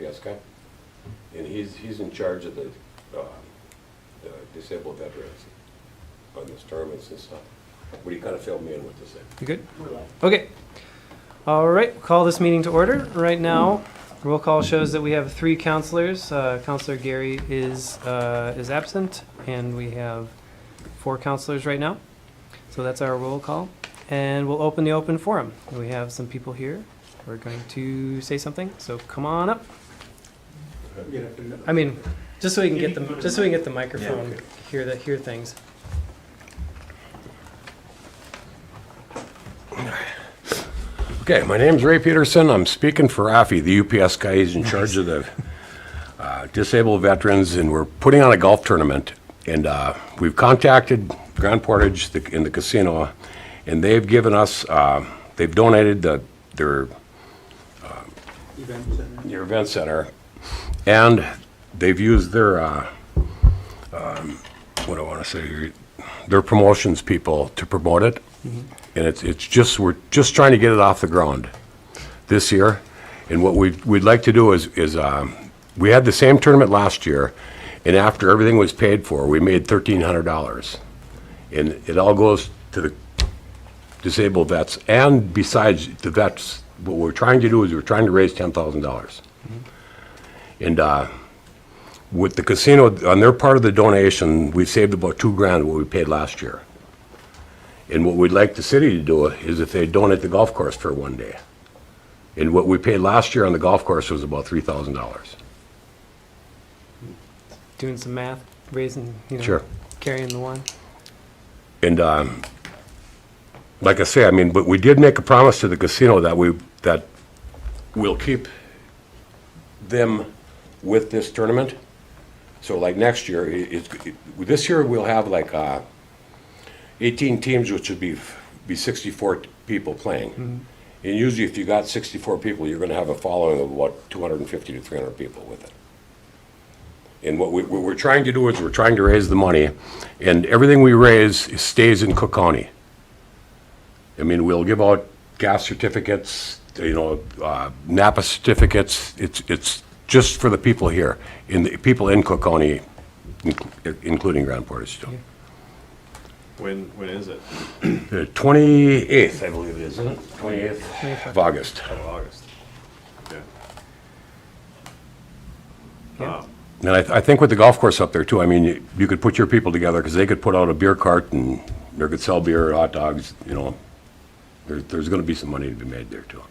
UPS guy, and he's in charge of the disabled veterans on these tournaments and stuff. But he kind of filled me in with this thing. You good? Okay. All right, we'll call this meeting to order. Right now, roll call shows that we have 3 counselors. Counselor Gary is absent, and we have 4 counselors right now. So that's our roll call. And we'll open the open forum. We have some people here who are going to say something, so come on up. I mean, just so we can get the microphone, hear things. Okay, my name's Ray Peterson. I'm speaking for Rafi, the UPS guy. He's in charge of the disabled veterans, and we're putting on a golf tournament. And we've contacted Grand Portage in the casino, and they've given us, they've donated their event center, and they've used their, what do I want to say here, their promotions people to promote it. And it's just, we're just trying to get it off the ground this year. And what we'd like to do is we had the same tournament last year, and after everything was paid for, we made $1,300. And it all goes to the disabled vets, and besides the vets, what we're trying to do is we're trying to raise $10,000. And with the casino, on their part of the donation, we saved about $2,000 what we paid last year. And what we'd like the city to do is if they donate the golf course for one day. And what we paid last year on the golf course was about $3,000. Doing some math, raising, Sure. carrying the one. And like I say, I mean, but we did make a promise to the casino that we'll keep them with this tournament. So like next year, this year we'll have like 18 teams, which would be 64 people playing. And usually if you got 64 people, you're going to have a following of what, 250 to 300 people with it. And what we're trying to do is we're trying to raise the money, and everything we raise stays in Cook County. I mean, we'll give out gas certificates, Napa certificates. It's just for the people here, the people in Cook County, including Grand Portage too. When is it? The 28th, I believe it is, isn't it? 28th of August. Of August. Okay. Yeah. And I think with the golf course up there too, I mean, you could put your people together, because they could put out a beer cart and they could sell beer, hot dogs, There's going to be some money to be made there too.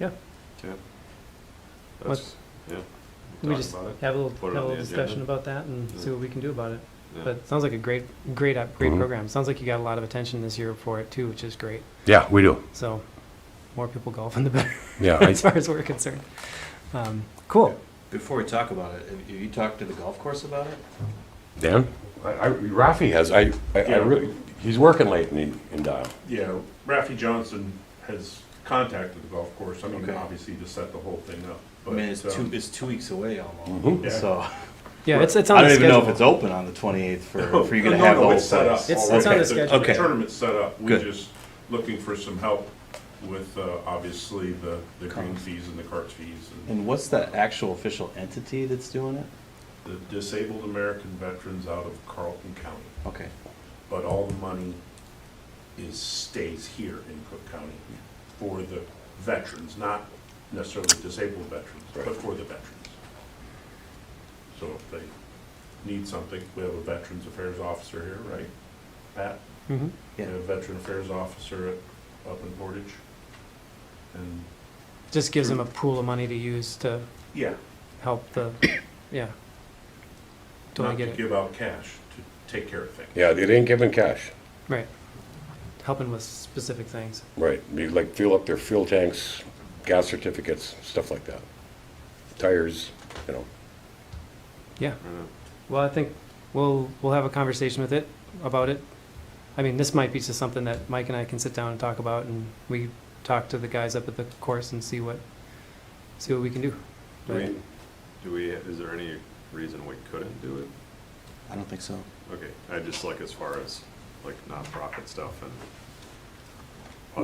Yeah. Yeah. What's- Yeah. We Talk just about it. have a Put it little on the discussion agenda. about that and see what we can do about it. Yeah. But it sounds like a great program. Sounds like you got a lot of attention this year for it too, which is great. Yeah, we do. So, more people golfing the better, Yeah, as far as we're concerned. Cool. Before we talk about it, have you talked to the golf course about it? Dan? Rafi has, he's working late and Yeah, Rafi Johnson has contacted the golf course, I mean, Okay. obviously to set the whole thing up. I mean, it's 2 weeks away almost, Yeah. so. Yeah, it's on I the don't even know if schedule. it's open on the 28th for you to No, have the no, whole it's set up. place. It's already. on the schedule. Okay. The tournament's set up, we're Good. just looking for some help with, obviously, the green fees and the carts fees. And what's the actual official entity that's doing it? The Disabled American Veterans out of Carlton County, Okay, but all the money stays here in Cook County for the veterans, not necessarily disabled veterans, but for the veterans. So if they need something, we have a Veterans Affairs Officer here, right, Pat? Mhm. We have a Veteran Affairs Officer up in Portage. And, Just gives them a pool of money to use to yeah, help yeah. Totally not get to it. give out cash, to take care of things. Yeah, they ain't giving cash. Right. Helping with specific things. Right. You like fill up their fuel tanks, gas certificates, stuff like that. Tires, Yeah. Well, I think we'll have a conversation about it. I mean, this might be just something that Mike and I can sit down and talk about, and we talk to the guys up at the course and see what we can do. Is there any reason we couldn't do it? I don't think so. Okay, I just like as far as like nonprofit stuff and.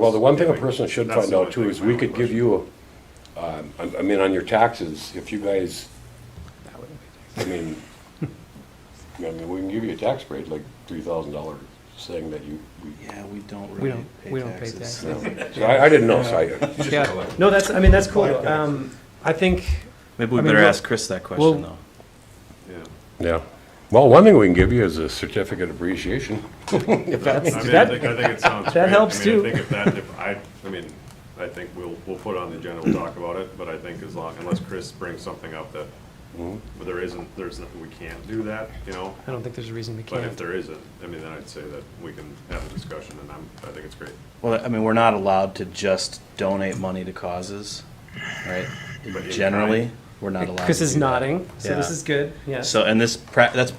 Well, the one thing a us person should giving- find that's out the too only is thing, we my could only give you I mean, on your taxes, if you guys, I mean, we can give you a tax break, like $3,000, saying that you, Yeah, we don't We really don't pay pay taxes. taxes. so I didn't know, so I, Yeah, no, that's, I mean, that's cool. I think, Maybe we I mean, better we'll- ask Chris that we'll- question, though. Yeah. yeah. Well, one thing we can give you is a certificate of appreciation. If that's, I mean, that- I think it sounds that great. helps I mean, too. I think I mean, I think we'll put on the agenda, we'll talk about it, but I think unless Chris brings something up that, but there's nothing, we can't do that, you know? I don't think there's a reason we But if can't. there isn't, I mean, then I'd say that we can have a discussion, and I think it's great. Well, I mean, we're not allowed to just donate money to causes, right? But in Generally, kind. we're not allowed. Chris to is do that. nodding, so this Yeah. is good, yes. So, and that's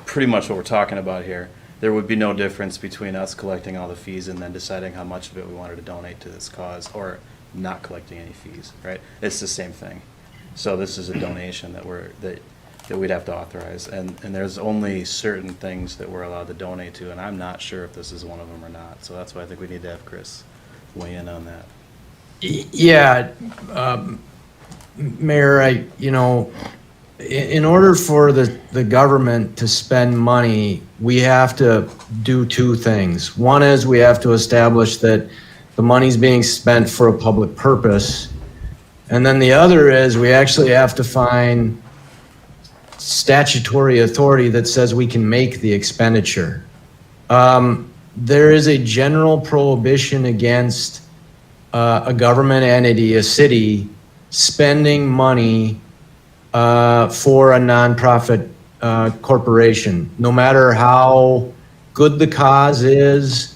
pretty much what we're talking about here. There would be no difference between us collecting all the fees and then deciding how much of it we wanted to donate to this cause, or not collecting any fees, right? It's the same thing. So this is a donation that we'd have to authorize, and there's only certain things that we're allowed to donate to, and I'm not sure if this is one of them or not. So that's why I think we need to have Chris weigh in on that. Yeah, Mayor, in order for the government to spend money, we have to do two things. One is we have to establish that the money's being spent for a public purpose. And then the other is we actually have to find statutory authority that says we can make the expenditure. There is a general prohibition against a government entity, a city, spending money for a nonprofit corporation. No matter how good the cause is,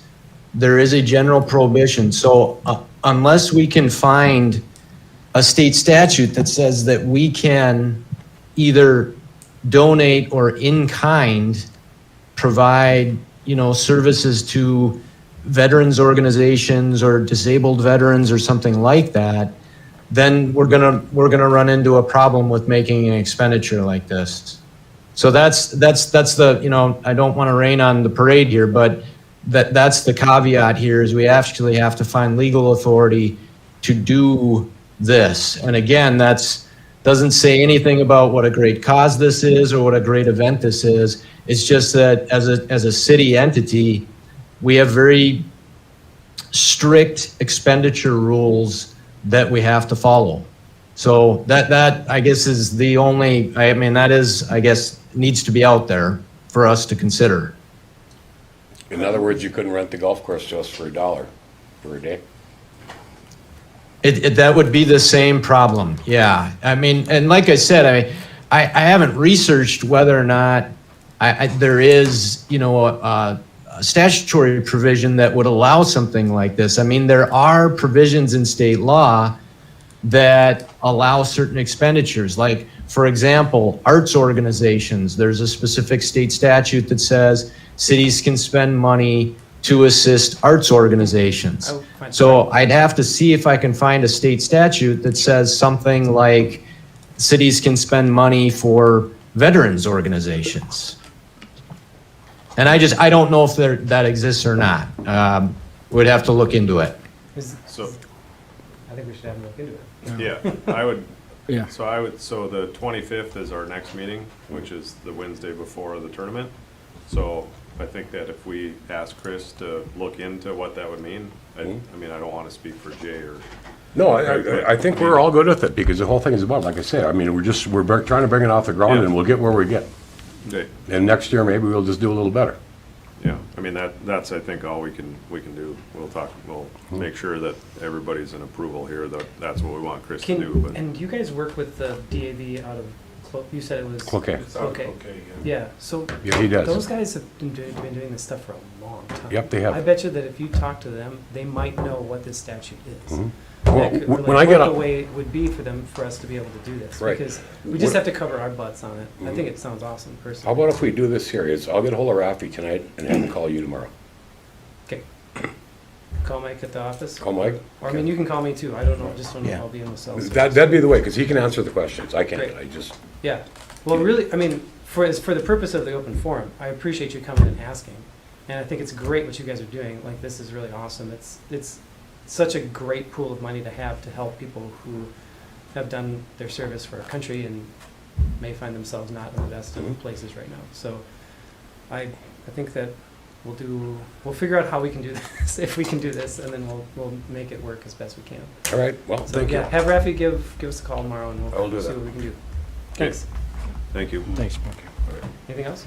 there is a general prohibition. So unless we can find a state statute that says that we can either donate or in kind provide, services to veterans organizations or disabled veterans or something like that, then we're gonna run into a problem with making an expenditure like this. So that's the, I don't want to rain on the parade here, but that's the caveat here, is we actually have to find legal authority to do this. And again, doesn't say anything about what a great cause this is or what a great event this is. It's just that as a city entity, we have very strict expenditure rules that we have to follow. So that I guess is the only, that is, I guess, needs to be out there for us to consider. in other words, you couldn't rent the golf course to us for $1 for a day. That would be the same problem, yeah. And like I said, I haven't researched whether or not there is, a statutory provision that would allow something like this. There are provisions in state law that allow certain expenditures. Like, for example, arts organizations, there's a specific state statute that says cities can spend money to assist arts organizations. Oh, fine. So I'd have to see if I can find a state statute that says something like cities can spend money for veterans organizations. And I don't know if that exists or not. We'd have to look into it. So, I think we should have a look into it. yeah, I would, Yeah. so the 25th is our next meeting, which is the Wednesday before the tournament. So I think that if we ask Chris to look into what that would mean, I don't want to speak for Jay or. No, I think we're all good with it, because the whole thing is about, like I said, we're trying to bring it off the ground, Yeah. and we'll get where we get. Okay. And next year, maybe we'll just do a little better. Yeah, that's, I think, all we can do. We'll make sure that everybody's in approval here, that that's what we want Chris to do, but. And you guys work with the DAV out of, you said it was? Okay. Okay, yeah, so Yeah, he does. those guys have been doing this stuff for a long time. Yep, they have. I bet you that if you talk to them, they might know what this statute is. Mhm. That Well, could- when like, I get what on- the way it would be for us to be able to do this. Right. Because we just What- have to cover our butts on it. I think it sounds awesome How personally. about if we do this here, I'll get a hold of Rafi tonight and have him call you tomorrow. Okay. Call Mike at the office? Call Mike? Or you can call me too. I don't know, just don't know if Yeah. I'll be in the cell. That'd be the way, because he can answer the questions. I can't, Great. Yeah, well, really, for the purpose of the open forum, I appreciate you coming and asking. And I think it's great what you guys are doing, like, this is really awesome. It's such a great pool of money to have to help people who have done their service for our country and may find themselves not in the best of places right now. So I think that we'll figure out how we can do this, if we can do this, and then we'll make it work as best we can. All right, well, So thank you. yeah, have Rafi give us a call tomorrow and I'll do we'll see that. what we can do. Thanks. Thank you. Thanks, Mark. Anything else?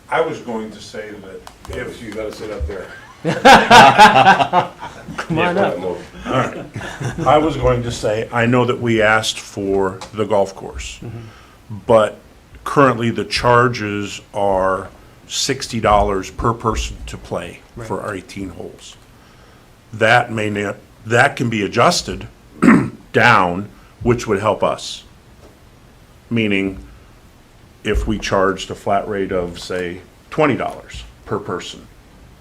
I was going to say that if You gotta sit up there. Come on up. I was going to say, I know that we asked for the golf course, but currently the charges are $60 per person to play for our 18 holes. That may not, that can be adjusted down, which would help us. Meaning, if we charged a flat rate of, say, $20 per person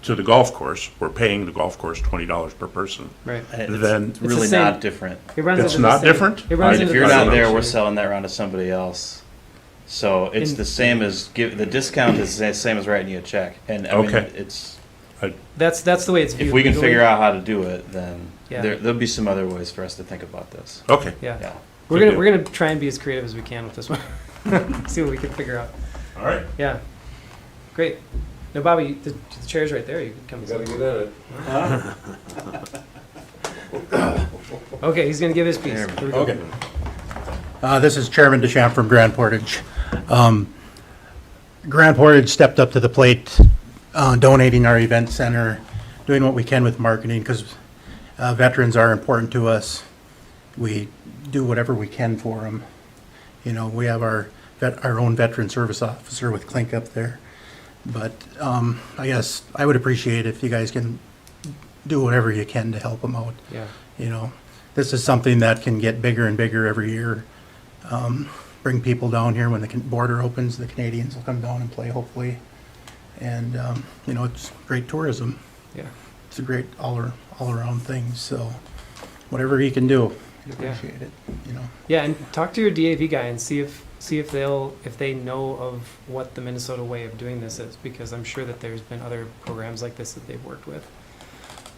to the golf course, we're paying the golf course $20 per person. Right. Then It's really same. not different. It runs It's into the not same- different? It runs If into you're the not same there, we're issue. selling that round to somebody else. So it's the same as the discount is the same as writing you a check. And I mean, Okay. it's, That's the way it's viewed. if we can legally. figure out how to do it, then Yeah. there'll be some other ways for us to think about this. Okay. Yeah. Yeah. We're gonna try and be as creative as we can with this one. See what we can figure out. All right. Yeah. Great. No, Bobby, the chair's right there. You can come. You gotta get in it. Okay, he's gonna give his piece. There we Here we go. Okay. This is Chairman Deschamps from Grand Portage. Grand Portage stepped up to the plate, donating our event center, doing what we can with marketing, because veterans are important to us. We do whatever we can for them. You know, we have our own veteran service officer with Clink up there. But I guess I would appreciate if you guys can do whatever you can to help them out. Yeah. You know, this is something that can get bigger and bigger every year. Bring people down here when the border opens, the Canadians will come down and play, hopefully. And, you know, it's great tourism. Yeah. It's a great all-around thing, so whatever you can do, I'd Yeah. appreciate it, you know. Yeah, and talk to your DAV guy and see if they know of what the Minnesota way of doing this is, because I'm sure that there's been other programs like this that they've worked with.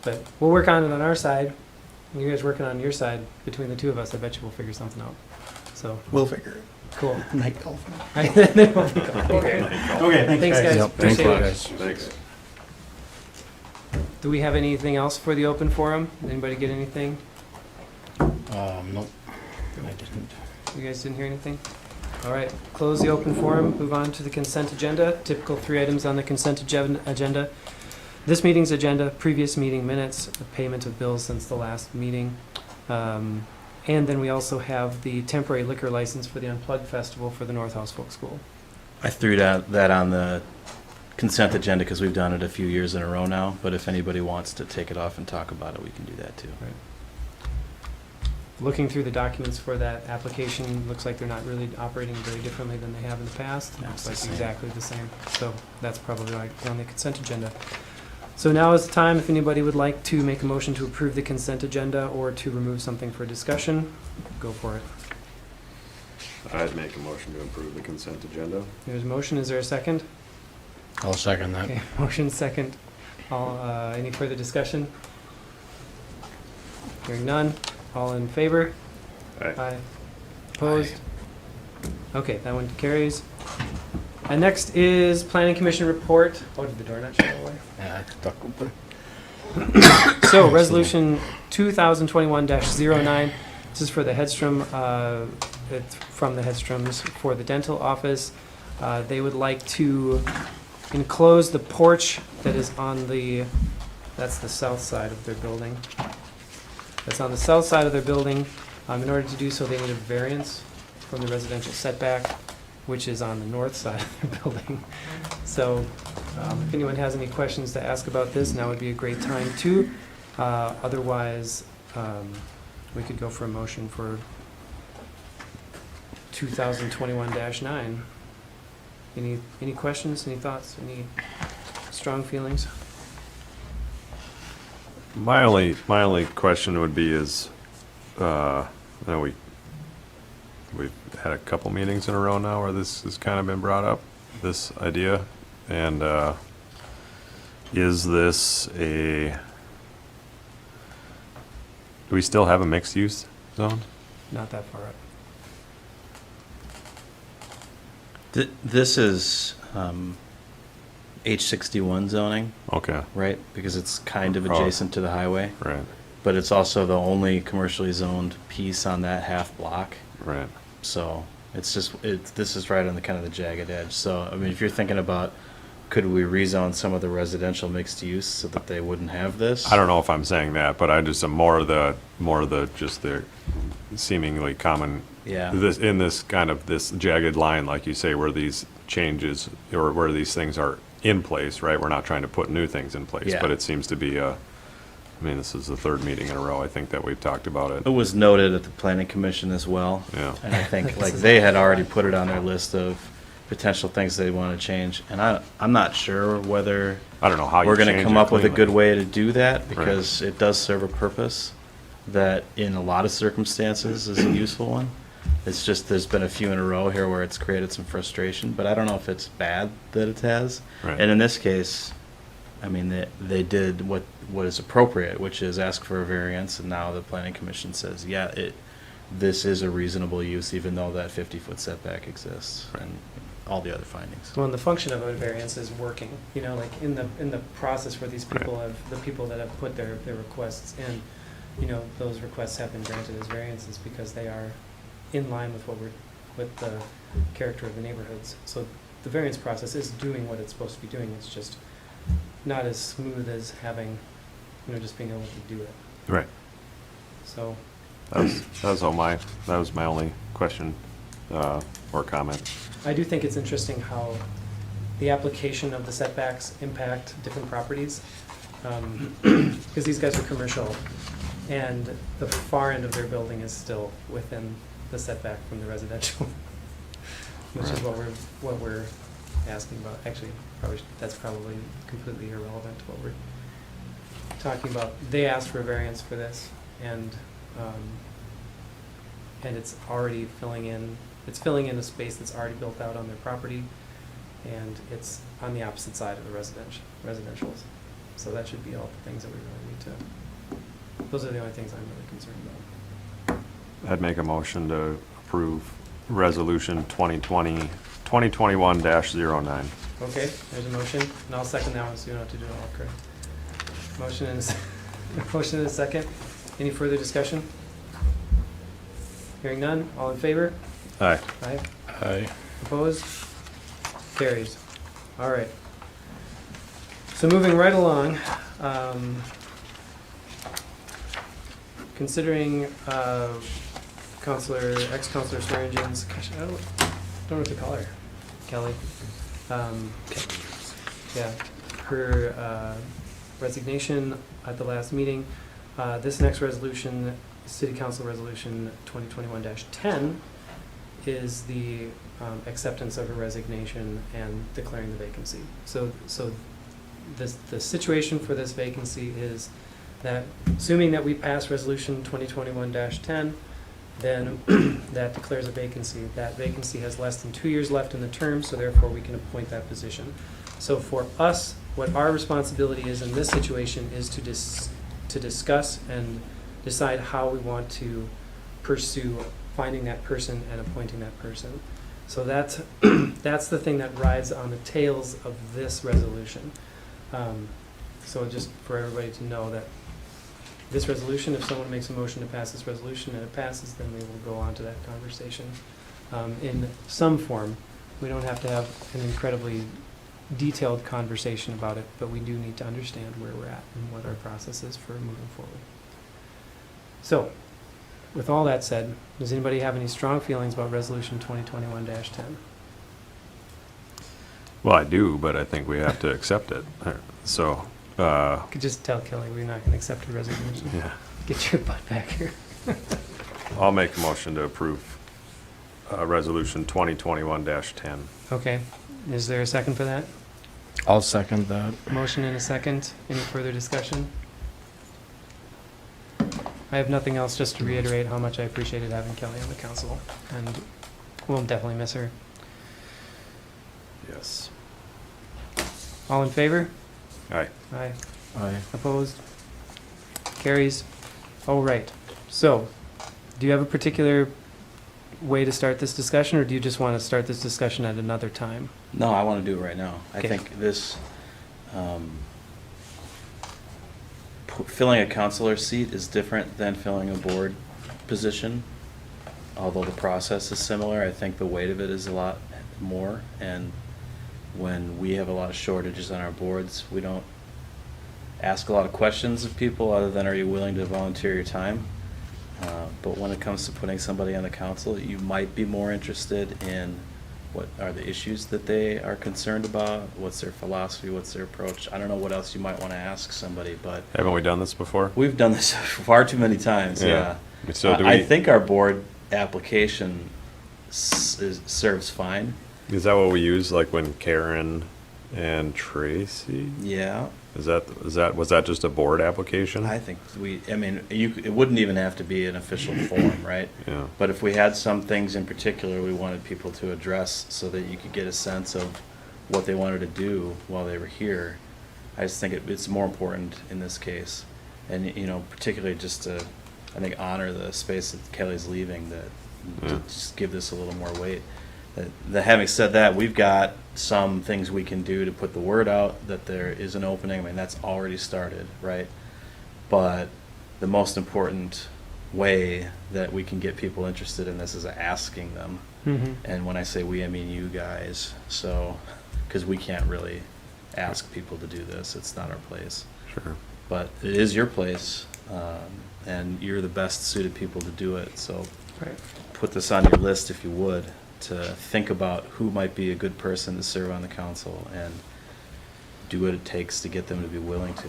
But we'll work on it on our side. You guys working on your side. Between the two of us, I bet you we'll figure something out. So We'll figure it. cool. Night golf. Okay. Okay, Thanks, guys. Yep, thanks, Appreciate it. guys. Thanks. Do we have anything else for the open forum? Anybody get anything? Nope, I didn't. You guys didn't hear anything? All right, close the open forum, move on to the consent agenda. Typical 3 items on the consent agenda. This meeting's agenda, previous meeting minutes, the payment of bills since the last meeting. And then we also have the temporary liquor license for the Unplugged Festival for the North House Folk School. I threw that on the consent agenda because we've done it a few years in a row now, but if anybody wants to take it off and talk about it, we can do that too. Looking through the documents for that application, looks like they're not really operating very differently than they have in the past. Yeah, Looks it's the like same. exactly the same. So that's probably why it's on the consent agenda. So now is the time, if anybody would like to make a motion to approve the consent agenda or to remove something for discussion, go for it. I'd make a motion to approve the consent agenda. There's a motion, is there a second? I'll second that. Okay, motion second. All, any further discussion? Hearing none, all in favor? Aye. Opposed? Okay, that one carries. And next is Planning Commission report. Oh, did the door not shut away? Yeah, it's stuck open. So, resolution 2021-09, this is for the Hedstrom, it's from the Hedstroms for the dental office. They would like to enclose the porch that is on that's the south side of their building. That's on the south side of their building. In order to do so, they need a variance from the residential setback, which is on the north side of their building. So, if anyone has any questions to ask about this, now would be a great time to. Otherwise, we could go for a motion for 2021-9. Any questions, any thoughts, any strong feelings? My only question would be is, I know we've had a couple meetings in a row now where this has kind of been brought up, this idea, and is this do we still have a mixed use zone? not that far up. This is H61 zoning, Okay, right? Because it's kind of Oh. adjacent to the highway, right, but it's also the only commercially zoned piece on that half block. right. So this is right on the kind of the jagged edge. So, I mean, if you're thinking about, could we rezone some of the residential mixed use so that they wouldn't have this? I don't know if I'm saying that, but I just am more of the just the seemingly common. Yeah. In this kind of this jagged line, like you say, where these changes or where these things are in place, right? We're not trying to put new things in place, Yeah. but it seems to be I mean, this is the third meeting in a row, I think, that we've talked about It it. was noted at the planning commission as well. Yeah. And I think like they had already put it on their list of potential things they want to change. And I'm not sure whether I don't know how you we're going to change come it up with a cleanly. good way to do that, because it does serve a purpose that in a lot of circumstances is a useful one. It's just there's been a few in a row here where it's created some frustration, but I don't know if it's bad that it has. Right. And in this case, I mean, they did what is appropriate, which is ask for a variance, and now the planning commission says, yeah, this is a reasonable use, even though that 50-foot setback exists, and all the other findings. Well, and the function of a variance is working, you know, like in the process where these people the people that have put their requests in, you know, those requests have been granted as variances because they are in line with the character of the neighborhoods. So the variance process is doing what it's supposed to be doing. It's just not as smooth as having, you know, just being able to do it. Right. So, That was my only question or comment. I do think it's interesting how the application of the setbacks impact different properties. Because these guys are commercial, and the far end of their building is still within the setback from the residential, which is what we're asking about. Actually, that's probably completely irrelevant to what we're talking about. They asked for a variance for this, and it's already filling in a space that's already built out on their property, and it's on the opposite side of the residentials. So that should be all the things that we really need to, those are the only things I'm really concerned about. I'd make a motion to approve Resolution 2021-09. Okay, there's a motion, and I'll second that one, so you don't have to do it all correct. Motion and a second. Any further discussion? Hearing none, all in favor? Aye. Aye. Aye. Opposed? Carries. All right. So moving right along, considering ex-Counselor Swearingen's, gosh, I don't know what to call her, Kelly. Yeah, her resignation at the last meeting. This next resolution, City Council Resolution 2021-10, is the acceptance of her resignation and declaring the vacancy. So the situation for this vacancy is that, assuming that we pass Resolution 2021-10, then that declares a vacancy. That vacancy has less than 2 years left in the term, so therefore we can appoint that position. So for us, what our responsibility is in this situation is to discuss and decide how we want to pursue finding that person and appointing that person. So that's that's the thing that rides on the tails of this resolution. So just for everybody to know that this resolution, if someone makes a motion to pass this resolution and it passes, then we will go on to that conversation in some form. We don't have to have an incredibly detailed conversation about it, but we do need to understand where we're at and what our process is for moving forward. So, with all that said, does anybody have any strong feelings about Resolution 2021-10? Well, I do, but I think we have to accept it. So, Could just tell Kelly we're not going to accept her resignation. yeah, Get your butt back here. I'll make a motion to approve Resolution 2021-10. Okay, is there a second for that? I'll second that. Motion and a second. Any further discussion? I have nothing else, just to reiterate how much I appreciated having Kelly on the council, and we'll definitely miss her. Yes. All in favor? Aye. Aye. Aye. Opposed? Carries. All right. So, Do you have a particular way to start this discussion, or do you just want to start this discussion at another time? No, I want to do it right now. I Okay. think this, filling a counselor seat is different than filling a board position. Although the process is similar, I think the weight of it is a lot more. And when we have a lot of shortages on our boards, we don't ask a lot of questions of people other than, are you willing to volunteer your time? But when it comes to putting somebody on the council, you might be more interested in what are the issues that they are concerned about, what's their philosophy, what's their approach. I don't know what else you might want to ask somebody, but Haven't we done this before? we've done this far too many times, yeah. So do I we, think our board application serves fine, is that what we use, like when Karen and Tracy? yeah. Was that just a board application? I think it wouldn't even have to be an official form, right? Yeah. But if we had some things in particular we wanted people to address so that you could get a sense of what they wanted to do while they were here, I just think it's more important in this case. And, particularly just to, I think, honor the space that Kelly's leaving, to Yeah. just give this a little more weight. Having said that, we've got some things we can do to put the word out that there is an opening. I mean, that's already started, right? But the most important way that we can get people interested in this is asking them. Mm-hmm. And when I say we, I mean you guys. So, because we can't really ask people to do this. It's not our place. Sure. But it is your place, and you're the best suited people to do it. So Right. put this on your list if you would, to think about who might be a good person to serve on the council and do what it takes to get them to be willing to.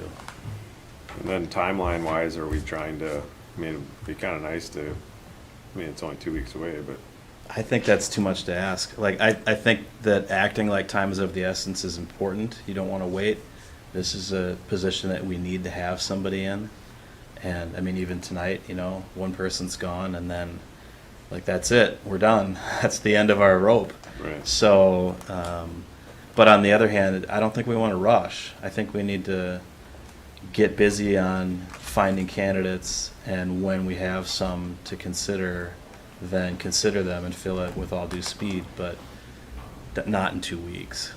And then timeline-wise, are we trying to, it'd be kind of nice to, it's only 2 weeks away, but I think that's too much to ask. Like, I think that acting like time is of the essence is important. You don't want to wait. This is a position that we need to have somebody in. And, even tonight, one person's gone, and then, that's it. We're done. That's the end of our rope. right. So, but on the other hand, I don't think we want to rush. I think we need to get busy on finding candidates, and when we have some to consider, then consider them and fill it with all due speed, but not in 2 weeks.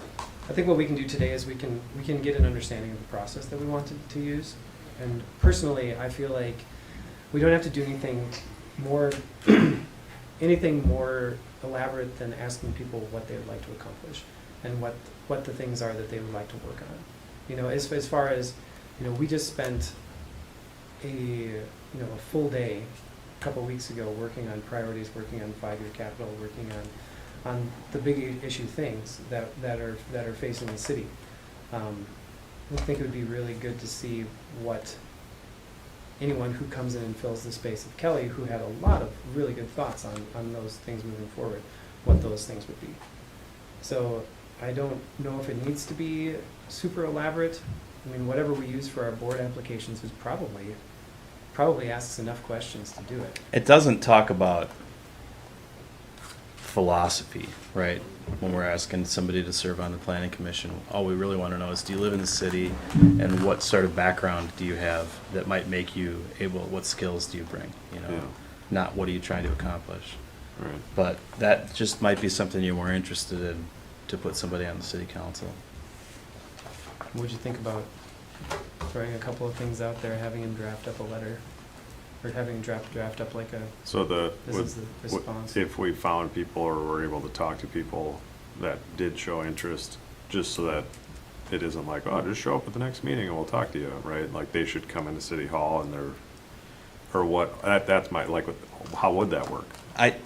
I think what we can do today is we can get an understanding of the process that we want to use. And personally, I feel like we don't have to do anything more elaborate than asking people what they would like to accomplish and what the things are that they would like to work on. As far as, we just spent a full day a couple weeks ago working on priorities, working on 5-year capital, working on the big issue things that are facing the city. I think it would be really good to see what anyone who comes in and fills the space of Kelly, who had a lot of really good thoughts on those things moving forward, what those things would be. So I don't know if it needs to be super elaborate. Whatever we use for our board applications is probably asks enough questions to do it. It doesn't talk about philosophy, right? When we're asking somebody to serve on the planning commission, all we really want to know is, do you live in the city, and what sort of background do you have that might make you able, what skills do you bring, Yeah. Not what are you trying to accomplish. Right. But that just might be something you're more interested in, to put somebody on the city council. What would you think about throwing a couple of things out there, having him draft up a letter, or having him draft up like a, So this is the response? if we found people or were able to talk to people that did show interest, just so that it isn't like, oh, just show up at the next meeting and we'll talk to you, right? Like, they should come into City Hall and or what, that's my, how would that work?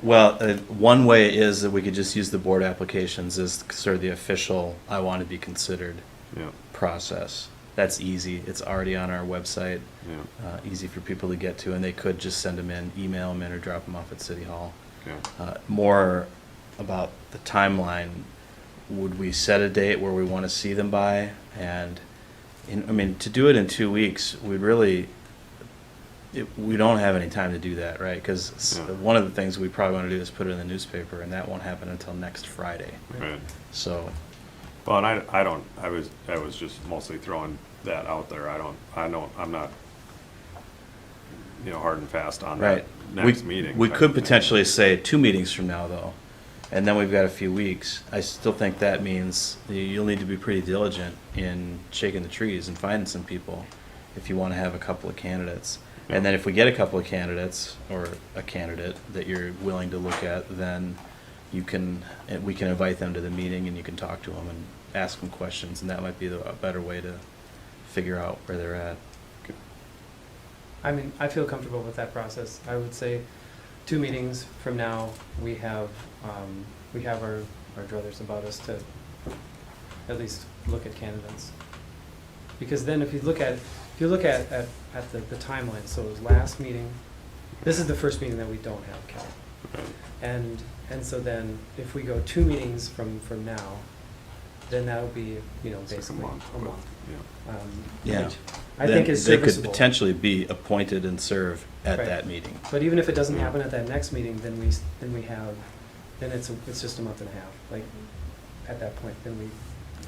One way is that we could just use the board applications as sort of the official, I want to be considered Yeah, process. That's easy. It's already on our website. yeah, Easy for people to get to, and they could just send them in, email them in, or drop them off at City Hall. okay. More about the timeline. Would we set a date where we want to see them by? And, to do it in 2 weeks, we don't have any time to do that, right? Because Yeah. one of the things we probably want to do is put it in the newspaper, and that won't happen until next Friday. Right. So, Well, and I was just mostly throwing that out there. I'm not, hard and fast on that. Right. next meeting. We type could of thing. potentially say 2 meetings from now, though, and then we've got a few weeks. I still think that means you'll need to be pretty diligent in shaking the trees and finding some people if you want to have a couple of candidates. And then if we get a couple of candidates, or a candidate that you're willing to look at, then we can invite them to the meeting and you can talk to them and ask them questions, and that might be a better way to figure out where they're at. I mean, I feel comfortable with that process. I would say 2 meetings from now, we have our druthers about us to at least look at candidates. Because then if you look at the timeline, so it was last meeting, this is the first meeting that we don't have, Cal. And so then if we go 2 meetings from now, then that'll be, It's like basically a month. Yeah. Yeah. Which I think is They could serviceable. potentially be appointed and serve at Right. that meeting. But even if it doesn't happen at that next meeting, then it's just a month and a half. Like, at that point, then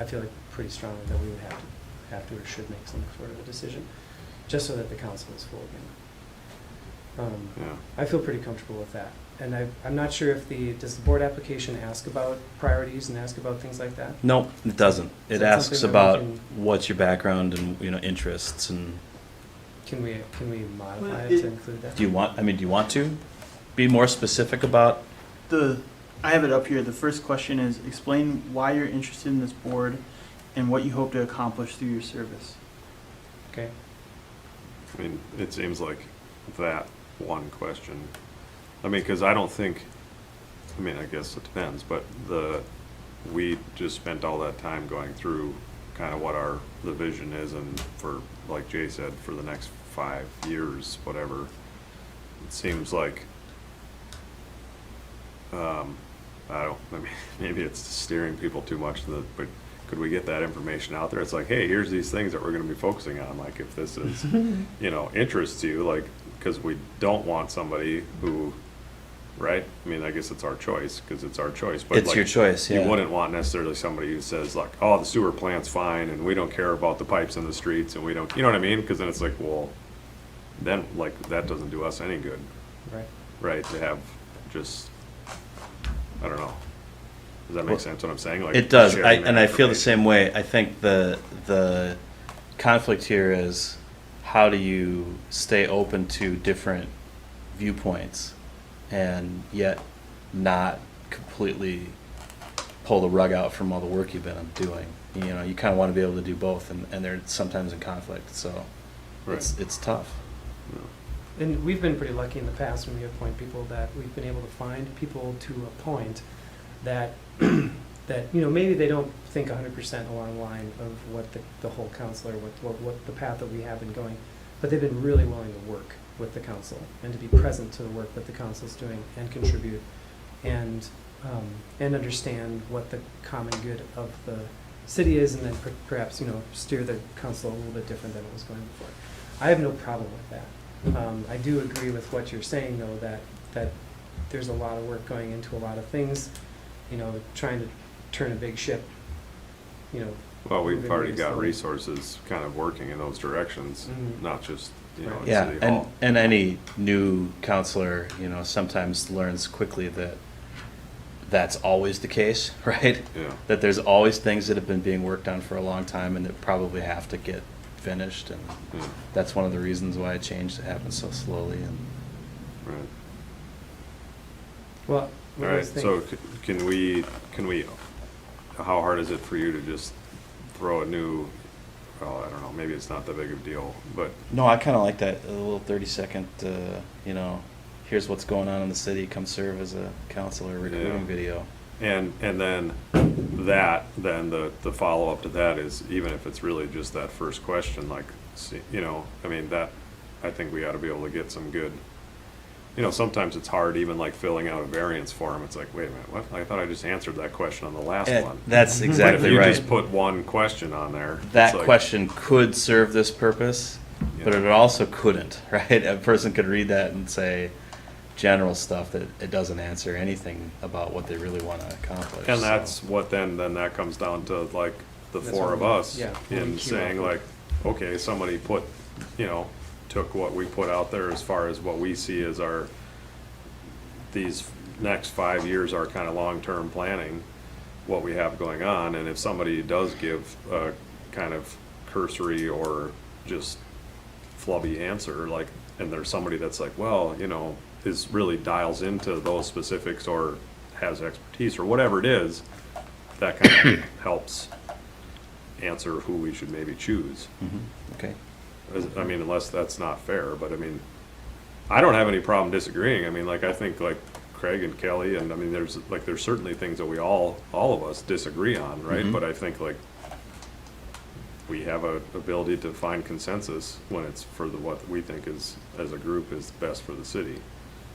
I feel like pretty strongly that we would have to or should make some sort of a decision, just so that the council is full again. Yeah. I feel pretty comfortable with that. And I'm not sure if does the board application ask about priorities and ask about things like that? No, it doesn't. Is It that asks something that we about can- what's your background and, interests, and Can we modify Well, it to include that? do you want to be more specific about? I have it up here. The first question is, explain why you're interested in this board and what you hope to accomplish through your service. Okay. I mean, it seems like that one question. I mean, because I don't think, I guess it depends, but we just spent all that time going through kind of what the vision is, and for, like Jay said, for the next 5 years, whatever. It seems like, maybe it's steering people too much, but could we get that information out there? It's like, hey, here's these things that we're gonna be focusing on, like if this is, interests you, like, because we don't want somebody who, right? I mean, I guess it's our choice, because it's our choice, but It's like, your choice, you yeah. wouldn't want necessarily somebody who says like, oh, the sewer plant's fine, and we don't care about the pipes in the streets, and we don't, you know what I mean? Because then it's like, well, then, like, that doesn't do us any good, Right. right? To have just, I don't know. Does that make Well, sense what I'm saying? Like, It does, sharing that and I feel the information. same way. I think the conflict here is, how do you stay open to different viewpoints and yet not completely pull the rug out from all the work you've been doing? You kind of want to be able to do both, and they're sometimes in conflict, so it's tough. And we've been pretty lucky in the past when we appoint people that we've been able to find people to appoint that, maybe they don't think 100% along the line of what the whole council, or what the path that we have been going, but they've been really willing to work with the council and to be present to the work that the council's doing and contribute and understand what the common good of the city is, and then perhaps, steer the council a little bit different than it was going before. I have no problem with that. I do agree with what you're saying, though, that there's a lot of work going into a lot of things, trying to turn a big ship, Well, we've moving already really got slowly. resources kind of working in those directions, Mhm. not just, in Yeah, City Hall. and any new counselor, sometimes learns quickly that that's always the case, right? Yeah. That there's always things that have been being worked on for a long time and that probably have to get finished, and Yeah. that's one of the reasons why change happens so slowly. And Right. Well, All what do you right, think? so can we, how hard is it for you to just throw a new, well, I don't know, maybe it's not that big of a deal, but, no, I kind of like that, a little 30-second, here's what's going on in the city, come serve as a counselor recruiting Yeah. video. and then the follow-up to that is, even if it's really just that first question, like, that, I think we ought to be able to get some good, sometimes it's hard, even like filling out a variance form, it's like, wait a minute, what? I thought I just answered that question on the last one. That's But exactly if you right. just put one question on there. That it's like, question could serve this purpose, but Yeah. it also couldn't, right? A person could read that and say general stuff that it doesn't answer anything about what they really want to accomplish. And so. that's what then that comes down to, like, the That's four what of we- us yeah, what we in came saying, up like, with. okay, somebody took what we put out there as far as what we see as our these next 5 years are kind of long-term planning, what we have going on, and if somebody does give a kind of cursory or just flubby answer, like, and there's somebody that's like, well, you know, is really dials into those specifics or has expertise or whatever it is, that kind of helps answer who we should maybe choose. Okay. I mean, unless that's not fair, but I mean, I don't have any problem disagreeing. I mean, like, I think like Craig and Kelly, and I mean, there's certainly things that we all of us disagree on, right? But I think like we have a ability to find consensus when it's for what we think is, as a group, is best for the city.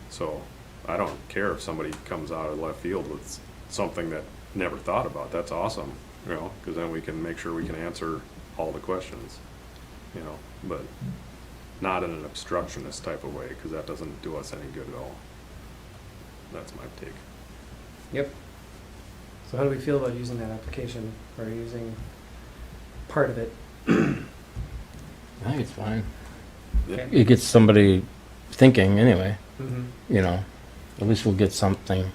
So I don't care if somebody comes out of left field with something that never thought about. That's awesome, you know, because then we can make sure we can answer all the questions, you know, but not in an obstructionist type of way, because that doesn't do us any good at all. That's my take. Yep. So how do we feel about using that application, or using part of it? I think it's fine. Okay. It gets somebody thinking anyway, Mhm. you know. At least we'll get something.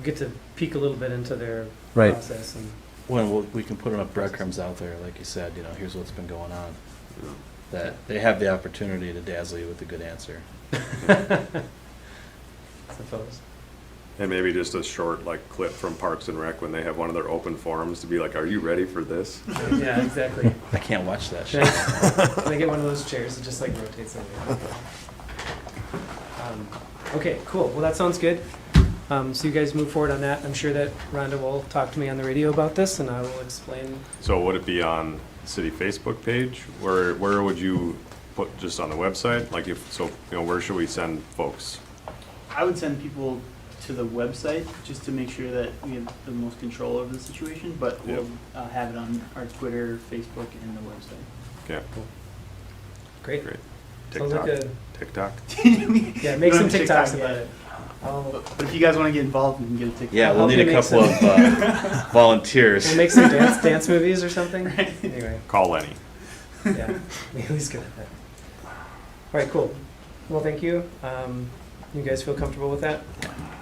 Get to peek a little bit into their Right. process and. When we can put enough breadcrumbs out there, like you said, you know, here's what's been going on. You know? That they have the opportunity to dazzle you with a good answer. Suppose. And maybe just a short, like, clip from Parks and Rec when they have one of their open forums to be like, are you ready for this? Yeah, exactly. I can't watch that Can shit. I get one of those chairs that just like rotates over? Okay, cool. Well, that sounds good. So you guys move forward on that. I'm sure that Rhonda will talk to me on the radio about this, and I will explain. So would it be on city Facebook page? Where would you put, just on the website? Like, if, so, you know, where should we send folks? I would send people to the website just to make sure that we have the most control over the situation, but we'll have it on our Twitter, Facebook, and the website. Okay, Great. great. Sounds like TikTok? Yeah, make We some don't have TikToks TikTok about yet. it. I'll, But if you guys want to get involved, we can get a TikTok. Yeah, I'll we'll help need you a make couple of volunteers. we'll make some dance movies or something. Anyway, Call Lenny. yeah, he's good at that. All right, cool. Well, thank you. You guys feel comfortable with that?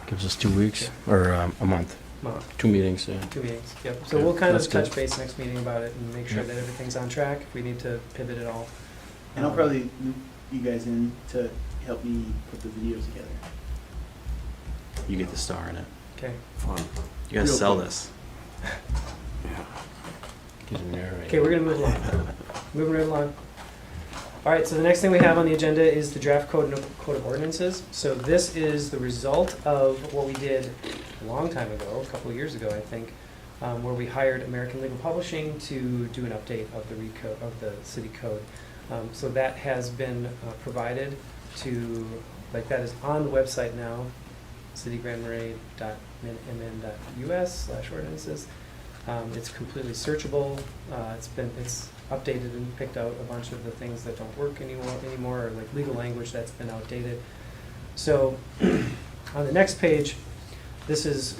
Gives us 2 weeks, or a month. Well, 2 meetings, yeah. 2 meetings, yep. So Okay, we'll kind of that's good. touch base next meeting about it and make sure Yep. that everything's on track, if we need to pivot at all. And I'll probably loop you guys in to help me put the videos together. You get the star in it. Okay, Fun. You gotta Real sell quick. this. Yeah. Gives me narrative. okay, we're gonna move along. Moving right along. All right, so the next thing we have on the agenda is the draft code of ordinances. So this is the result of what we did a long time ago, a couple of years ago, I think, where we hired American Legal Publishing to do an update of the city code. So that has been provided to, like, that is on the website now, citygrandmarais.mn.us/ordinances. It's completely searchable. It's updated and picked out a bunch of the things that don't work anymore, or like legal language that's been outdated. So on the next page, this is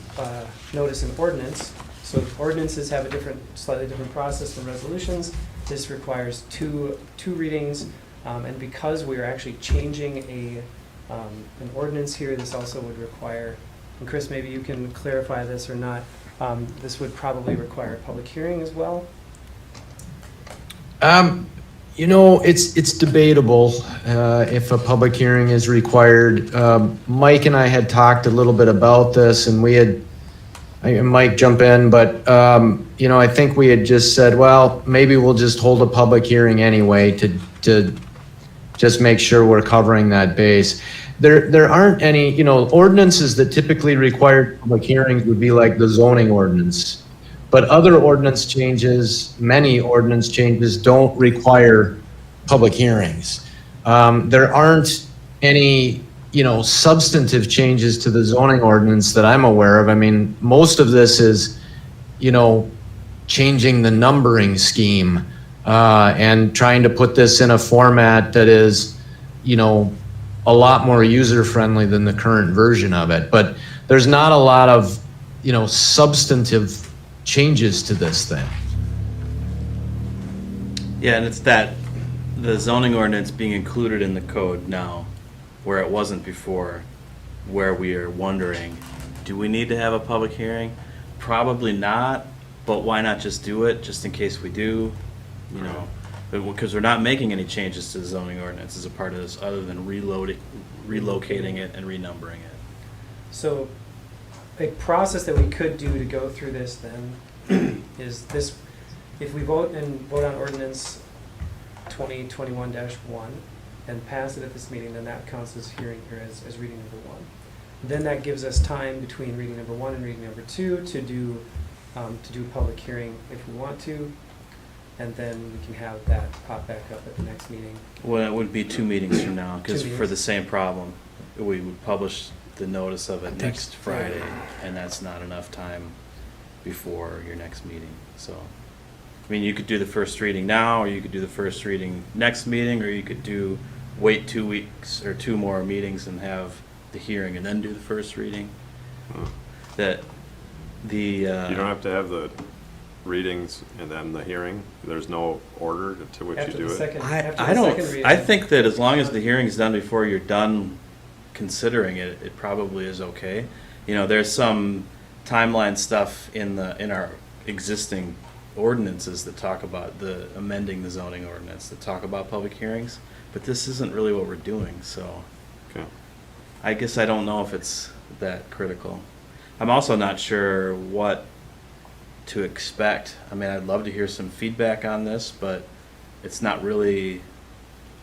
notice and ordinance. So ordinances have a slightly different process than resolutions. This requires two readings, and because we are actually changing an ordinance here, this also would require, and Chris, maybe you can clarify this or not, this would probably require a public hearing as well. You know, it's debatable if a public hearing is required. Mike and I had talked a little bit about this, and Mike jump in, but you know, I think we had just said, well, maybe we'll just hold a public hearing anyway to just make sure we're covering that base. There aren't any, you know, ordinances that typically require public hearings would be like the zoning ordinance. But other ordinance changes, many ordinance changes don't require public hearings. There aren't any, you know, substantive changes to the zoning ordinance that I'm aware of. I mean, most of this is, you know, changing the numbering scheme and trying to put this in a format that is, you know, a lot more user-friendly than the current version of it. But there's not a lot of, you know, substantive changes to this thing. Yeah, and it's that, the zoning ordinance being included in the code now where it wasn't before, where we are wondering, do we need to have a public hearing? Probably not, but why not just do it, just in case we do, you know? Because we're not making any changes to the zoning ordinance as a part of this, other than relocating it and renumbering it. So a process that we could do to go through this then is this, if we vote on ordinance 2021-1 and pass it at this meeting, then that counts as hearing, or as reading number 1. Then that gives us time between reading number 1 and reading number 2 to do a public hearing if we want to, and then we can have that pop back up at the next meeting. Well, it would be 2 meetings from now, because 2 for meetings. the same problem, we would publish the notice of it next Friday, and that's not enough time before your next meeting, so. I mean, you could do the first reading now, or you could do the first reading next meeting, or you could wait 2 weeks or 2 more meetings and have the hearing and then do the first reading. That You don't have to have the readings and then the hearing? There's no order to which you After do the it? second, I after the don't, second reading. I think that as long as the hearing is done before you're done considering it, it probably is okay. You know, there's some timeline stuff in our existing ordinances that talk about amending the zoning ordinance, that talk about public hearings, but this isn't really what we're doing, so Okay. I guess I don't know if it's that critical. I'm also not sure what to expect. I mean, I'd love to hear some feedback on this, but it's not really,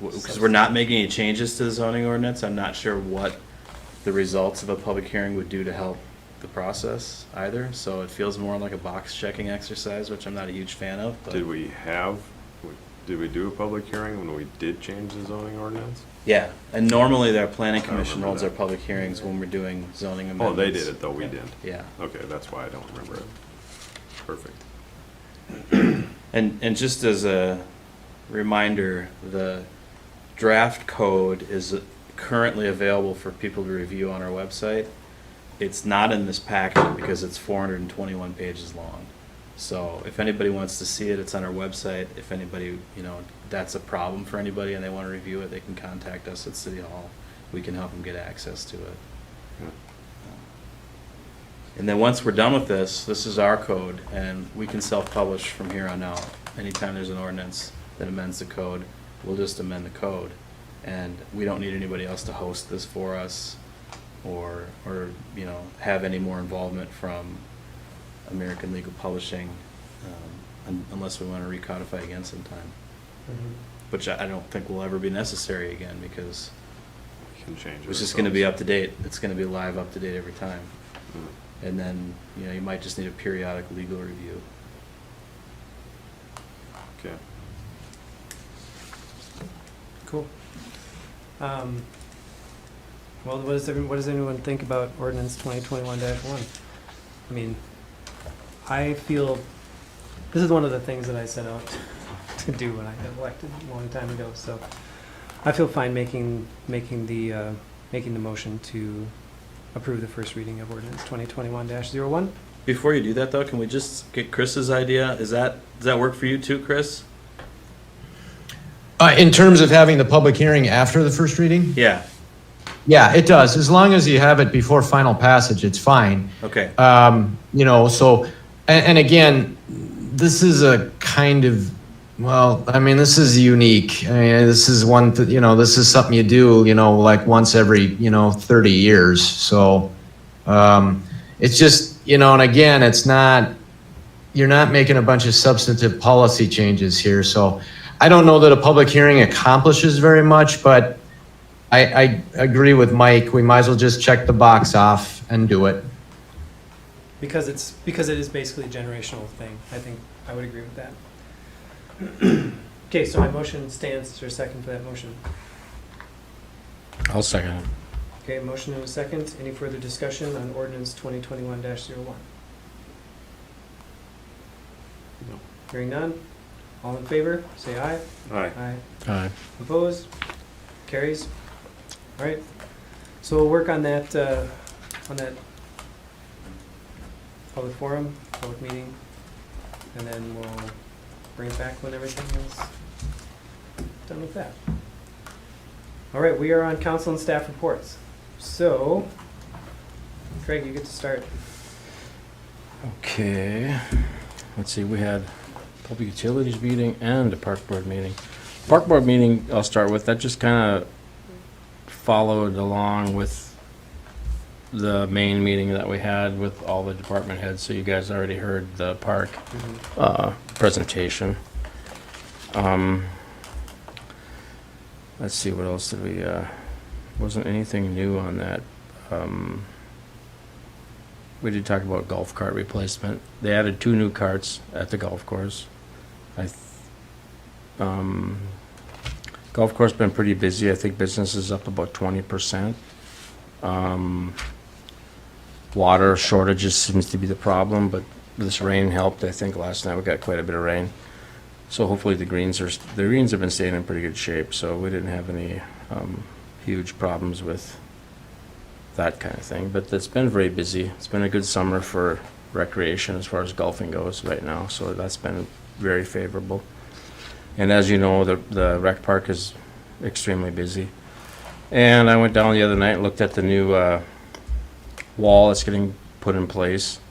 because we're not making any changes to the zoning ordinance, I'm not sure what the results of a public hearing would do to help the process either. So it feels more like a box checking exercise, which I'm not a huge fan of. But Did we do a public hearing when we did change the zoning ordinance? yeah, and normally their planning I commission remember holds that. our public hearings when we're doing zoning Oh, amendments. they did it though, we didn't. Yeah. Okay, that's why I don't remember it. Perfect. And just as a reminder, the draft code is currently available for people to review on our website. It's not in this packet because it's 421 pages long. So if anybody wants to see it, it's on our website. If anybody, that's a problem for anybody and they want to review it, they can contact us at City Hall. We can help them get access to it. Yeah. And then once we're done with this is our code, and we can self-publish from here on out. Anytime there's an ordinance that amends the code, we'll just amend the code. And we don't need anybody else to host this for us or have any more involvement from American Legal Publishing, unless we want to recodify again sometime. Mhm. Which I don't think will ever be necessary again, because We can change it. it's just going to be ourselves. up to date. It's going to be live, up to date every time. Mm. And then, you might just need a periodic legal review. Okay. Cool. Well, what does anyone think about ordinance 2021-1? I mean, I feel, this is one of the things that I set out to do when I got elected a long time ago, so I feel fine making the motion to approve the first reading of ordinance 2021-01. Before you do that, though, can we just get Chris's idea? Does that work for you too, Chris? In terms of having the public hearing after the first reading? Yeah, Yeah, it does. As long as you have it before final passage, it's fine. okay. And again, this is a kind of, this is unique. I mean, this is one, this is something you do, like once every, 30 years. So, it's just, and again, you're not making a bunch of substantive policy changes here. So I don't know that a public hearing accomplishes very much, but I agree with Mike. We might as well just check the box off and do it. Because it is basically a generational thing. I think I would agree with that. Okay, so my motion stands. Is there a second for that motion? I'll second it. Okay, motion and a second. Any further discussion on ordinance 2021-01? No. Hearing none. All in favor, say aye. All right. Aye. Aye. Opposed? Carries. All right. So we'll work on that public forum, public meeting, and then we'll bring it back when everything is done with that. All right, we are on council and staff reports. So, Craig, you get to start. Okay, let's see, we had public utilities meeting and a park board meeting. Park board meeting, I'll start with, that just kind of followed along with the main meeting that we had with all the department heads, so you guys already heard the park presentation. Let's see, what else did we, wasn't anything new on that. We did talk about golf cart replacement. They added 2 new carts at the golf course. Golf course been pretty busy. I think business is up about 20%. Water shortages seems to be the problem, but this rain helped. I think last night we got quite a bit of rain. So hopefully the greens have been staying in pretty good shape, so we didn't have any huge problems with that kind of thing. But it's been very busy. It's been a good summer for recreation as far as golfing goes right now, so that's been very favorable. And as you know, the rec park is extremely busy. And I went down the other night and looked at the new wall that's getting put in place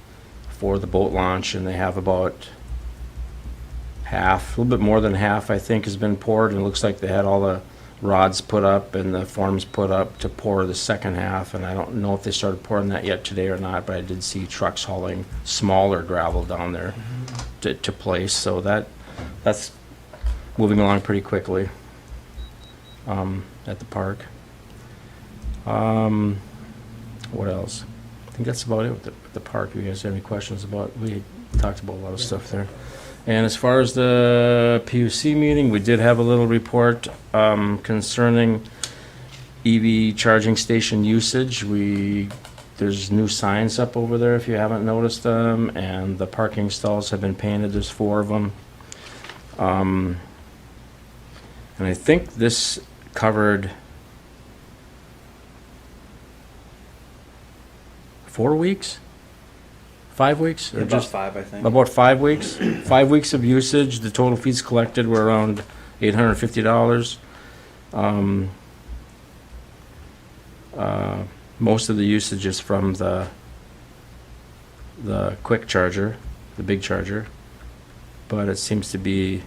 for the boat launch, and they have about half, a little bit more than half, I think, has been poured, and it looks like they had all the rods put up and the forms put up to pour the second half, and I don't know if they started pouring that yet today or not, but I did see trucks hauling smaller gravel down there to place, so that's moving along pretty quickly at the park. What else? I think that's about it with the park. You guys have any questions about? We talked about a lot of stuff there. And as far as the PUC meeting, we did have a little report concerning EV charging station usage. There's new signs up over there if you haven't noticed them, and the parking stalls have been painted. There's 4 of them. And I think this covered 4 weeks? 5 weeks? Or About just 5, I think. about 5 weeks? 5 weeks of usage. The total fees collected were around $850. Most of the usage is from the quick charger, the big charger, but it seems to be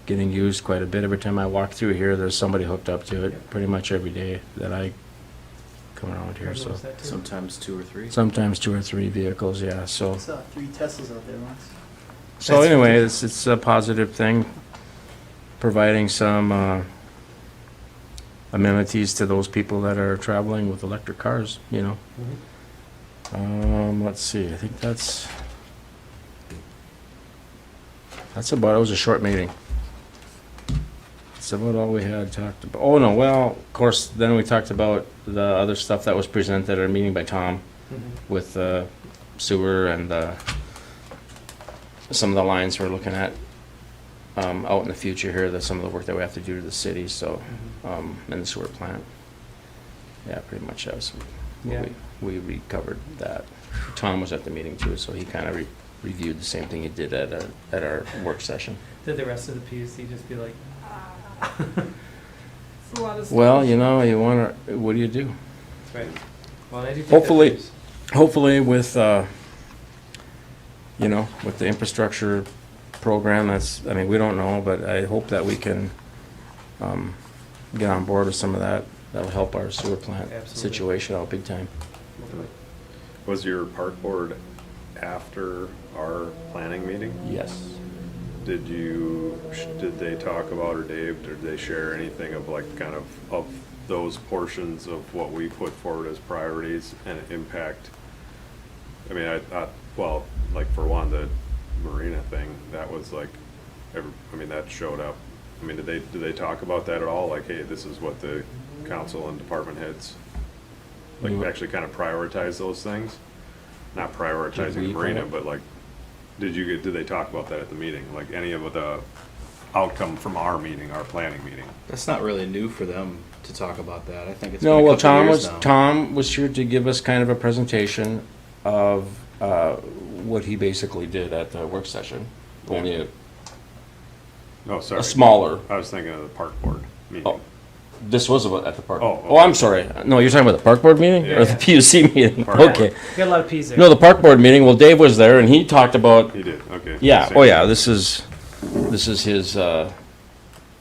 getting used quite a bit. Every time I walk through here, there's somebody hooked up to it pretty much every day that I come around here, so. Sometimes 2 or 3. Sometimes 2 or 3 vehicles, yeah, so. I saw 3 Teslas out there once. So anyway, it's a positive thing, providing some amenities to those people that are traveling with electric cars, you know. Let's see, I think that's about, it was a short meeting. That's about all we had talked about. Oh, no, well, of course, then we talked about the other stuff that was presented at our meeting by Tom with sewer and some of the lines we're looking at out in the future here, some of the work that we have to do to the city, so, and the sewer plant. Yeah, pretty much that's, Yeah. we recovered that. Tom was at the meeting too, so he kind of reviewed the same thing he did at our work session. Did the rest of the PUC just be like, it's a lot of stuff. Well, you know, what do you do? Right. Well, I do think that Hopefully with, you know, with the infrastructure program, I mean, we don't know, but I hope that we can get on board with some of that. That'll help our sewer plant Absolutely. situation out big time. Was your park board after our planning meeting? Yes. Did they talk about, or Dave, did they share anything of like kind of those portions of what we put forward as priorities and impact? I mean, I thought, well, like for one, the marina thing, that was like, that showed up. I mean, did they talk about that at all? Like, hey, this is what the council and department heads, like, actually kind of prioritize those things? Not prioritizing the marina, but like, did they talk about that at the meeting? Like any of the outcome from our meeting, our planning meeting? That's not really new for them to talk about that. I think it's No, been a well, couple years now. Tom was here to give us kind of a presentation of what he basically did at the work session. Only Oh, sorry. a smaller. I was thinking of the park board meeting. Oh. This was about at the park. Oh, Oh, I'm sorry. No, you're talking about the park board meeting or the Yeah. PUC meeting? Park. Okay. You got a lot of P's there. No, the park board meeting, well, Dave was there and he talked about, He did, okay. yeah, Same oh yeah, thing. this is his,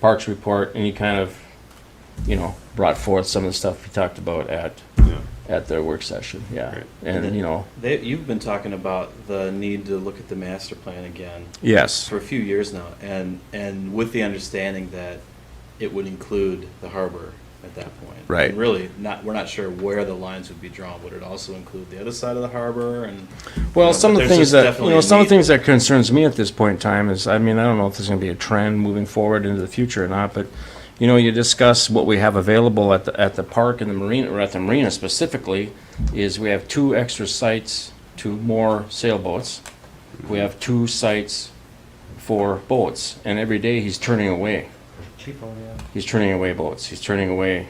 parks report, and he kind of, brought forth some of the stuff he talked about Yeah. at their work session, yeah. Great. And, You've been talking about the need to look at the master plan again yes, for a few years now, and with the understanding that it would include the harbor at that point. Right. And really, we're not sure where the lines would be drawn. Would it also include the other side of the harbor? And well, some of the there's things just that, definitely a some of the need. things that concerns me at this point in time is, I mean, I don't know if there's gonna be a trend moving forward into the future or not, but, you discuss what we have available at the park and the marina, or at the marina specifically, is we have 2 extra sites, 2 more sailboats. We have 2 sites for boats, and every day he's turning away. People, yeah. He's turning away boats. He's turning away.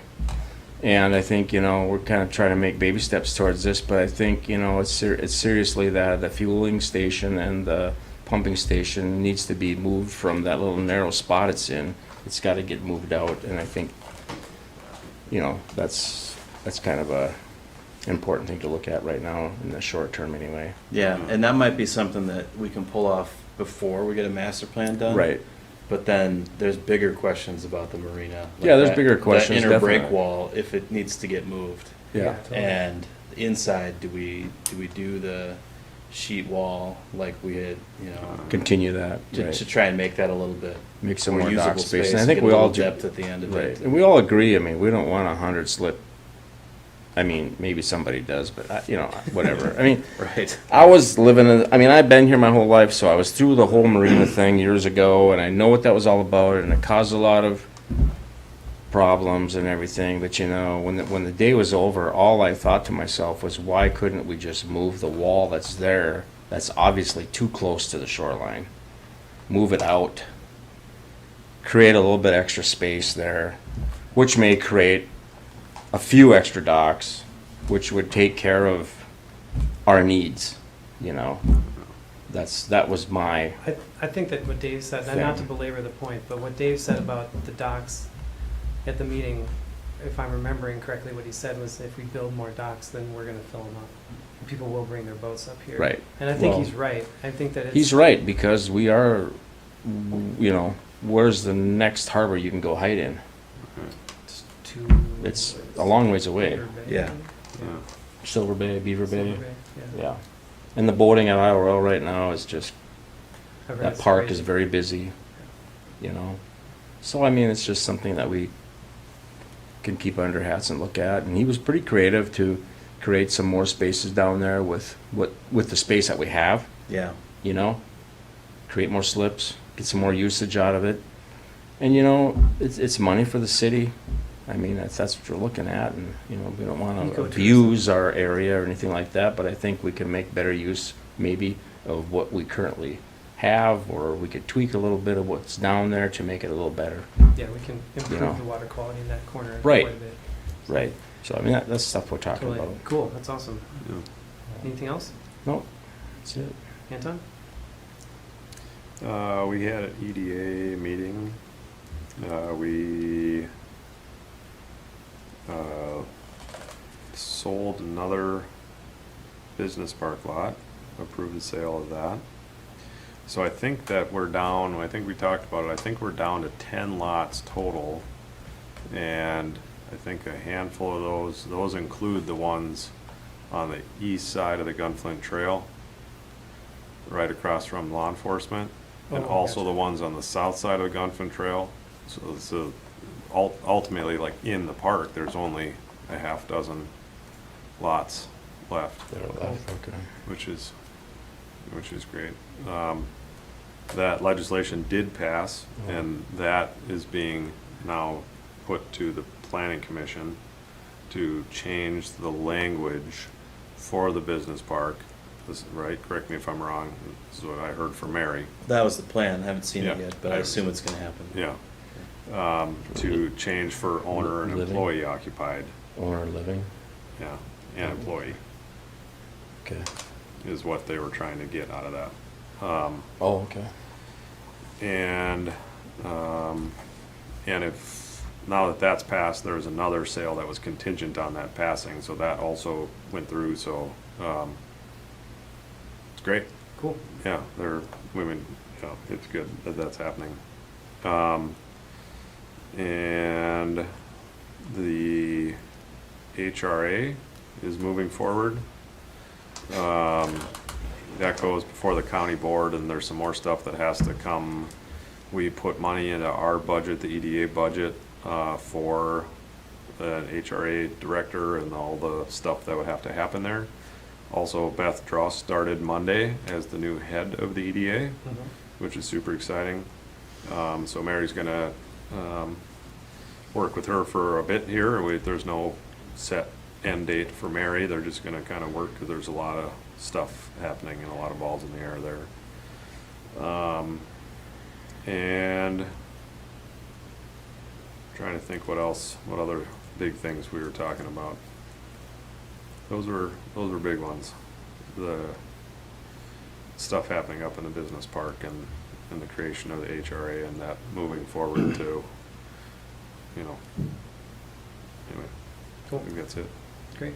And I think, we're kind of trying to make baby steps towards this, but I think, it's seriously that the fueling station and the pumping station needs to be moved from that little narrow spot it's in. It's got to get moved out, and I think, that's kind of a important thing to look at right now in the short term anyway. Yeah, and that might be something that we can pull off before we get a master plan done. Right. But then there's bigger questions about the marina. Yeah, there's bigger questions, That inner break definitely. wall, if it needs to get moved. Yeah. And inside, do we do the sheet wall like we had, Continue that. to Right. try and make that a little bit Make some more usable dock space. And I and think get a we all little do. depth at the end of Right. it. And we all agree, I mean, we don't want 100 slip. I mean, maybe somebody does, but, whatever. I mean, Right. I was living in, I mean, I've been here my whole life, so I was through the whole marina thing years ago, and I know what that was all about, and it caused a lot of problems and everything. But when the day was over, all I thought to myself was, why couldn't we just move the wall that's there, that's obviously too close to the shoreline? Move it out, create a little bit extra space there, which may create a few extra docks, which would take care of our needs, That was my, I think that what Dave said, and not to belabor the point, but what Dave said about the docks at the meeting, if I'm remembering correctly, what he said was if we build more docks, then we're gonna fill them up. People will bring their boats up here. Right. And I think Well, he's right. I think that it's. he's right, because we are, where's the next harbor you can go hide in? It's a long ways away. Beaver Bay, Yeah. I think. Yeah. Silver Bay, Beaver Bay, Silver Bay, yeah. yeah. And the boating at IRL right now is just, I've heard that it's park crazy. is very busy, So, I mean, it's just something that we can keep under hats and look at. And he was pretty creative to create some more spaces down there with the space that we have, Yeah. Create more slips, get some more usage out of it. And, it's money for the city. I mean, that's what you're looking at, and, we don't want to Ecotourism. abuse our area or anything like that, but I think we can make better use, maybe, of what we currently have, or we could tweak a little bit of what's down there to make it a little better. Yeah, we can improve know. the water quality in that corner Right. quite a bit. Right. So, I mean, that's stuff we're talking Totally. about. Cool, that's awesome. Yeah. Anything else? No, that's it. Anton? We had an EDA meeting. We sold another business park lot, approved the sale of that. So I think that we're down, I think we talked about it, I think we're down to 10 lots total. And I think a handful of those include the ones on the east side of the Gunflint Trail, right across from law enforcement, and Oh, also gotcha. the ones on the south side of the Gunflint Trail. So ultimately, like in the park, there's only a half dozen lots left, They're left, okay. which is great. That legislation did pass, and that is being now put to the planning commission to change the language for the business park. This, right? Correct me if I'm wrong. This is what I heard from Mary. That was the plan. I haven't seen it Yeah. yet, but I assume it's going to happen. Yeah. To change for owner and Living. employee occupied. Owner living, Yeah. And employee okay. is what they were trying to get out of that. Oh, okay. And if now that that's passed, there was another sale that was contingent on that passing, so that also went through, so, it's great. Cool. Yeah, they're, women, yeah, it's good that that's happening. And the HRA is moving forward. That goes before the county board, and there's some more stuff that has to come. We put money into our budget, the EDA budget, for an HRA director and all the stuff that would have to happen there. Also, Beth Dross started Monday as the new head of the EDA, which is super exciting. So Mary's gonna work with her for a bit here. There's no set end date for Mary. They're just gonna kind of work, because there's a lot of stuff happening and a lot of balls in the air there. And trying to think what else, what other big things we were talking about. Those were big ones. The stuff happening up in the business park and the creation of the HRA and that moving forward to, anyway, Cool. I think that's it. Great.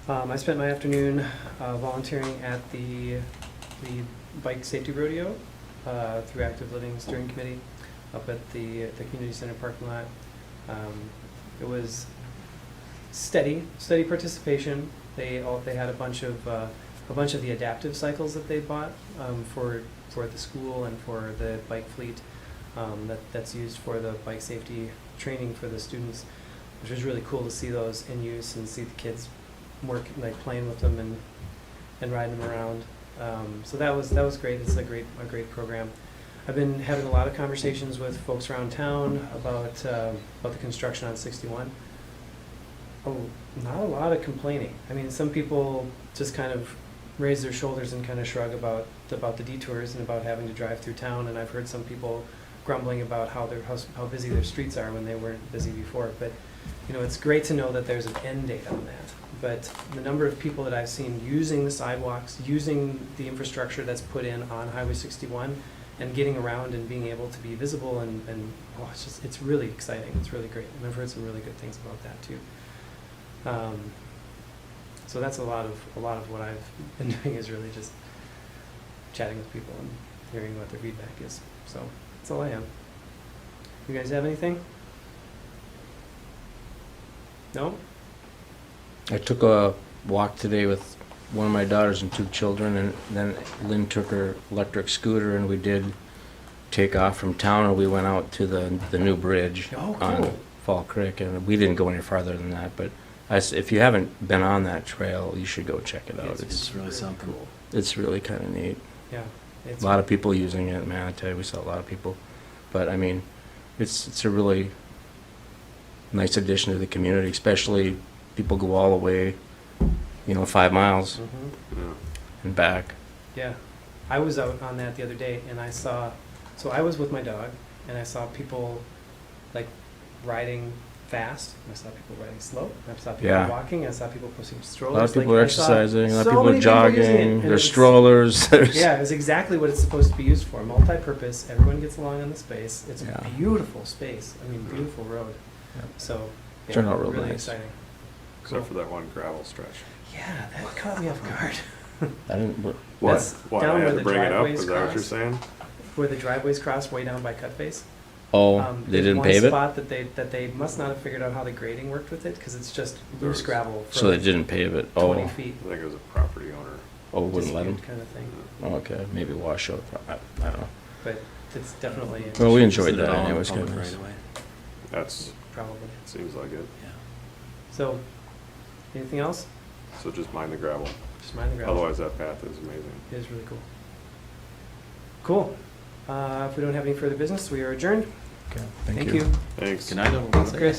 I spent my afternoon volunteering at the bike safety rodeo through Active Living Steering Committee up at the community center parking lot. It was steady participation. They had a bunch of the adaptive cycles that they bought for the school and for the bike fleet that's used for the bike safety training for the students, which was really cool to see those in use and see the kids playing with them and riding them around. So that was great. It's a great program. I've been having a lot of conversations with folks around town about the construction on 61. Oh, not a lot of complaining. I mean, some people just kind of raise their shoulders and kind of shrug about the detours and about having to drive through town. And I've heard some people grumbling about how busy their streets are when they weren't busy before. But it's great to know that there's an end date on that. But the number of people that I've seen using the sidewalks, using the infrastructure that's put in on Highway 61, and getting around and being able to be visible and it's really exciting. It's really great. And I've heard some really good things about that too. So that's a lot of what I've been doing is really just chatting with people and hearing what their feedback is. So that's all I have. You guys have anything? No? I took a walk today with one of my daughters and 2 children, and then Lynn took her electric scooter, and we did take off from town, and we went out to the new bridge Oh, cool. on Fall Creek, and we didn't go any farther than that. But if you haven't been on that trail, you should go check it out. It's really something. Cool. It's really kind of neat. Yeah. A lot of people using it, man. I tell you, we saw a lot of people. But I mean, it's a really nice addition to the community, especially people go all the way, 5 miles Mm-hmm. Yeah. and back. Yeah, I was out on that the other day, and I was with my dog, and I saw people riding fast, and I saw people riding slow, and I saw people Yeah. walking, and I saw people pushing A strollers. lot of people are I saw exercising, a lot of so people many are people using it, jogging, and there's it's- strollers. Yeah, it was exactly what it's supposed to be used for, multi-purpose, everyone gets along on the space, it's Yeah. a beautiful space, beautiful road, Yeah. so, yeah, Turned out real really nice. exciting. Except for that one gravel stretch. Yeah, that caught me off guard. I didn't. That's Why, down I where had the to bring it up, driveways is that what you're cross. saying? Where the driveways cross way down by Cutface. Oh, they There's didn't pave one it? spot that they must not have figured out how the grading worked with it, because it's just loose gravel for So they didn't pave it? 20 Oh, feet. I think it was a property owner. wouldn't let them? Kind of thing, Oh, okay, maybe washout, I don't know. but it's definitely, Well, we enjoyed Is it that all in anyway, it was kind public of nice. right away? That's, probably. seems like it. So, anything else? So just mind the gravel. Just mind the gravel. Otherwise, that path is amazing. It is really cool. Cool. If we don't have any further business, we are adjourned. Okay, Thank you. Thanks. Good night, everyone. Chris.